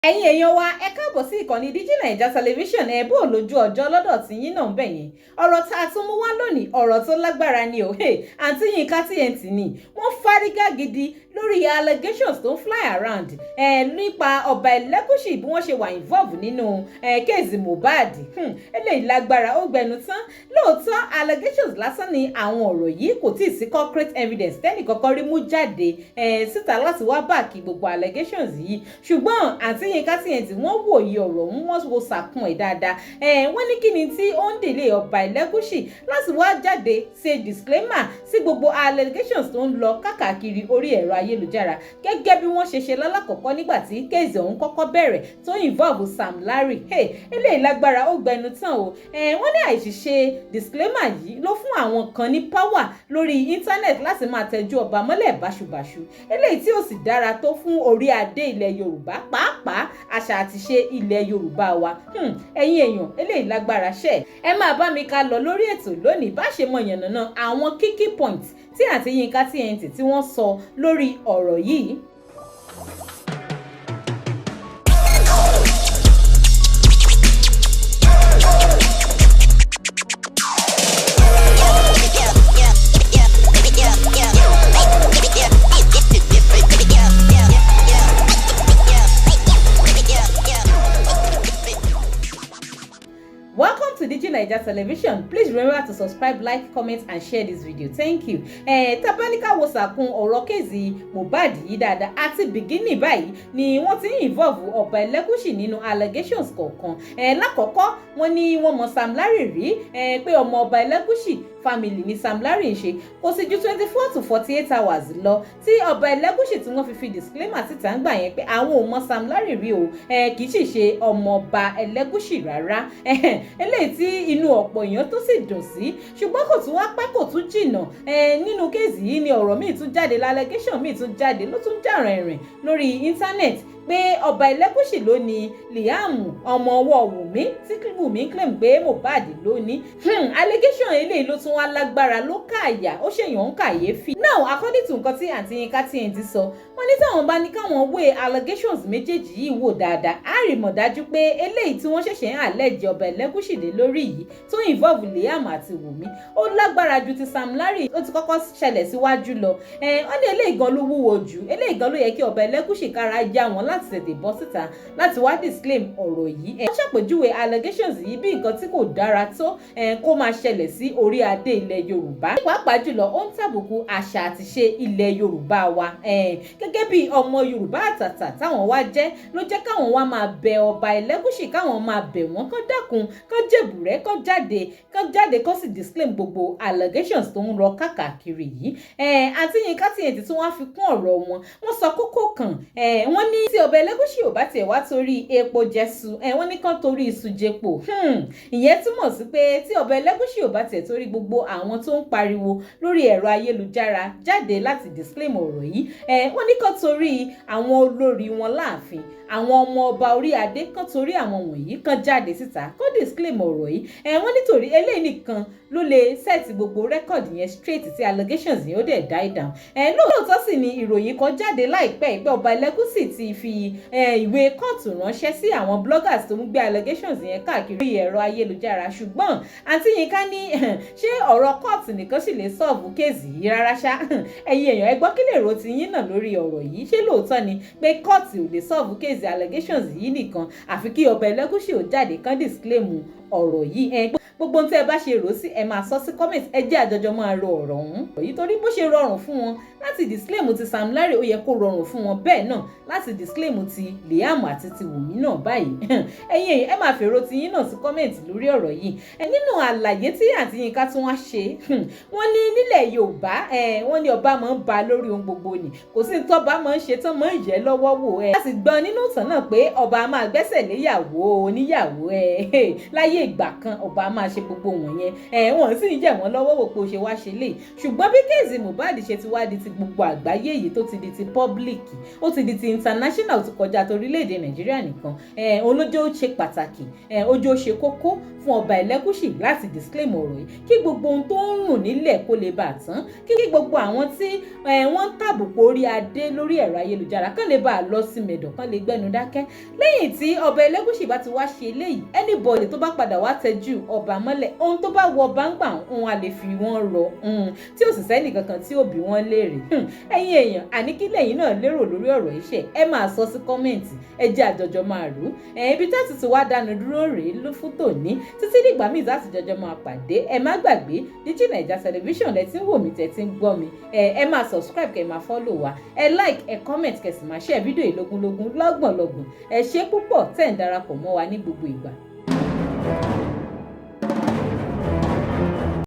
ẹ̀yin èèyàn wa ẹ káàbọ̀ sí ìkànnì Digi Naija Television ẹ bó lójú ọjọ́ lọ́dọ̀ tí yín náà ń bẹ̀ yẹn ọ̀rọ̀ tá a tún mú wá lónìí ọ̀rọ̀ tó lágbára ni o àǹtí Yinka Tnt ni wọ́n fárígá gidi lórí allegations tó ń fly around nípa Oba Elegushi bí wọ́n ṣe wà involve nínú kéèsì Mohbad eléyìí lágbára ó gbẹnu tán lóòótọ́ allegations lásán ni àwọn ọ̀rọ̀ yìí kò tí ì sí concrete evidence tẹ́nì kọ́kọ́ rí mú jáde síta láti wá báàkì gbogbo allegations yìí ṣùgbọ́n àǹtí Yinka Tnt wọ́n wòye ọ̀rọ̀ wọ́n wo sàkún ẹ̀ dáadáa wọ́n ní kí ni tí ó ń délé Oba Elegushi láti wá jáde ṣe disclaimer sí gbogbo allegations tó ń lọ káàkiri orí ẹ̀rọ ayélujára gẹ́gẹ́ bí wọ́n ṣe ṣe lálàkọ́kọ́ nígbà tí kéèsì ọ̀hún kọ́kọ́ bẹ̀rẹ̀ tó involve Sam Larry eléyìí lágbára ó gbẹnu tán o wọ́n ní àìṣiṣe disclaimer yìí ló fún àwọn kan ní power lórí internet láti máa tẹjú ọba mọ́lẹ̀ báṣubàṣu eléyìí tí ó sì dára tó fún orí adé ilẹ̀ Yorùbá pàápàá àṣà àti ṣe ilẹ̀ Yorùbá wa ẹ̀yin èèyàn eléyìí lágbára ṣe ẹ máa bá mi ká lọ lórí ètò lónìí bá ṣe mọ yànnàná àwọn key points tí àǹtí Yinka Tnt tí wọ́n sọ lórí ọ̀rọ̀ yìí. Welcome to Digi Naija Television. Please remember to subscribe, like, comment and share this video. Thank you. Tabanika wo sàkún ọ̀rọ̀ kéèsì Mohbad yìí dáadáa àti bìgínì báyìí ni wọ́n ti ń involve Oba Elegushi nínú allegations kọ̀ọ̀kan. Lákọ̀ọ́kọ́ wọ́n ní wọ́n mọ Sam Larry rí pé ọmọ Oba Elegushi family ni Sam Larry ń ṣe kò sì ju 24 to 48 hours lọ tí Oba Elegushi tí wọ́n fi disclaimer síta ń gbà yẹn pé àwọn ò mọ Sam Larry rí o kì í sì ṣe ọmọ Oba Elegushi rárá eléyìí tí inú ọ̀pọ̀ èèyàn tó sì dùn sí ṣùgbọ́n kò tún wá pẹ́ kò tún jìnnà nínú kéèsì yìí ni ọ̀rọ̀ míì tún jáde allegation míì tún jáde ló tún jà rìnrìn lórí internet pé Oba Elegushi ló ní Liam ọmọ ọwọ́ Wunmi tí Wunmi claim pé Mohbad ló ní allegation eléyìí ló tún wá lágbára ló káàyà ó ṣèyàn ń kàyéfì. Now according to nǹkan tí àǹtí Yinka Tnt sọ wọ́n ní táwọn bá ní káwọn wé allegations méjèèjì yìí wò dáadáa á rí mọ̀ dájú pé eléyìí tí wọ́n ṣẹ̀ṣẹ̀ ń allege Oba Elegushi lé lórí yìí tó involve Liam àti Wunmi ó lágbára ju ti Sam Larry ó ti kọ́kọ́ ṣẹlẹ̀ síwájú lọ wọ́n ní eléyìí gan ló wúwo jù eléyìí gan ló yẹ kí Oba Elegushi kára já wọn láti tètè bọ́ síta láti wá disclaim ọ̀rọ̀ yìí wọ́n ṣàpèjúwe allegations yìí bí nǹkan tí kò dára tó kó máa ṣẹlẹ̀ sí orí adé ilẹ̀ Yorùbá pàápàá jùlọ ó ń tàbùkù àṣà àti ṣe ilẹ̀ Yorùbá wa gẹ́gẹ́ bí ọmọ Yorùbá àtàtà táwọn wá jẹ́ ló jẹ́ káwọn wá máa bẹ Oba Elegushi káwọn máa bẹ̀ wọ́n kán dákun kán jẹ̀bùrẹ́ kán jáde kán sì disclaim gbogbo allegations tó ń lọ káàkiri yìí àǹtí Yinka Tnt tí wọ́n fi kún ọ̀rọ̀ wọ́n sọ kókó kan wọ́n ní tí Oba Elegushi ò bá tiẹ̀ wá torí epo jẹsu wọ́n ní kán torí iṣu jẹpo ìyẹn túmọ̀ sí pé tí Oba Elegushi ò bá tiẹ̀ torí gbogbo àwọn tó ń pariwo lórí ẹ̀rọ ayélujára jáde láti disclaim ọ̀rọ̀ yìí wọ́n ní kán torí àwọn olórí wọn láàfin àwọn ọmọ ọba orí adé kan torí àwọn wọ̀nyí kan jáde síta kó disclaim ọ̀rọ̀ yìí wọ́n nítorí eléyìí nìkan ló lè set gbogbo record yẹn straight tí allegations yẹn ó dẹ̀ die down lóòótọ́ sì ni ìròyìn kan jáde láìpẹ́ ìpẹ́ Oba Elegushi ti fi ìwé kóòtù ránṣẹ́ sí àwọn bloggers tó ń gbé allegations yẹn káàkiri ẹ̀rọ ayélujára ṣùgbọ́n àǹtí Yinka ní ṣé ọ̀rọ̀ kóòtù nìkan sì lè solve kéèsì yìí rárá ṣá ẹ̀yin èèyàn ẹ gbọ́ kí lè ro ti yín náà lórí ọ̀rọ̀ yìí ṣé lóòótọ́ ni pé kóòtù ò lè solve kéèsì allegations yìí nìkan àfi kí Oba Elegushi ò jáde kán disclaim ọ̀rọ̀ yìí gbogbo ohun tí ẹ bá ṣe rò sí ẹ máa sọ sí comment ẹ jẹ́ àjọjọ máa ro ọ̀rọ̀ ọ̀hún èyí torí bó ṣe rọrùn fún wọn láti disclaim ti Sam Larry ó yẹ kó rọrùn fún wọn bẹ́ẹ̀ náà láti disclaim ti Liam àti ti Wunmi náà báyìí ẹ̀yin ẹ máa fèrò ti yín náà sí comment lórí ọ̀rọ̀ yìí nínú àlàyé tí àǹtí Yinka tún wá ṣe wọ́n ní nílẹ̀ Yorùbá wọ́n ní ọba máa ń ba lórí ohun gbogbo ni kò sí tọ́ba máa ń ṣe tán máa ń yẹ lọ́wọ́ wò a sì gbọ́n nínú ìtàn náà pé ọba máa gbẹ́sẹ̀ léyàwó oníyàwó láyé ìgbà kan ọba máa ṣe gbogbo wọ̀nyẹn wọ́n sì ń jẹ̀ wọ́n lọ́wọ́ wò pé ó ṣe wá ṣe lè ṣùgbọ́n bí kéèsì Mohbad ṣe ti wá di ti gbogbo àgbáyé yìí tó ti di ti public ó ti di ti international ti kọjá torílẹ̀-èdè Nàìjíríà nìkan olójó ṣe pàtàkì ojú ó ṣe kókó fún Ọba Elegushi láti disclaim ọ̀rọ̀ yìí kí gbogbo ohun tó ń rùn nílẹ̀ kó lè bà tán kí gbogbo àwọn tí wọ́n ń tàbùkù orí adé lórí ẹ̀rọ ayélujára kán lè bá a lọ sí mẹ̀dọ̀ kán lè gbẹ́nu dákẹ́ lẹ́yìn tí Ọba Elegushi bá ti wá ṣe eléyìí anybody tó bá padà wá tẹjú ọba mọ́lẹ̀ ohun tó bá wọ báńgbà òun a lè fi wọ́n rọ tí ò sì sẹ́nì kankan tí ò bí wọ́n léèrè ẹ̀yin èèyàn àní kí lẹ́yìn náà lérò lórí ọ̀rọ̀ iṣẹ́ ẹ máa sọ sí kọ́mẹ̀ǹtì ẹ jẹ́ àjọjọ máa rú ibi tá ti wá dánu dúró rèé ló fún tòní títí dìgbà míì láti jọjọ máa pàdé ẹ má gbàgbé Digi Naija Television lẹ ti ń wò mí tẹ ti ń gbọ́ mi ẹ máa subscribe kẹ máa follow wa ẹ like ẹ comment kẹ sì máa share fídíò ìlógúnlógún lọ́gbọ̀nlọ́gbọ̀n ẹ ṣé púpọ̀ tẹ́ ń darapọ̀ mọ́ wa ní gbogbo ìgbà.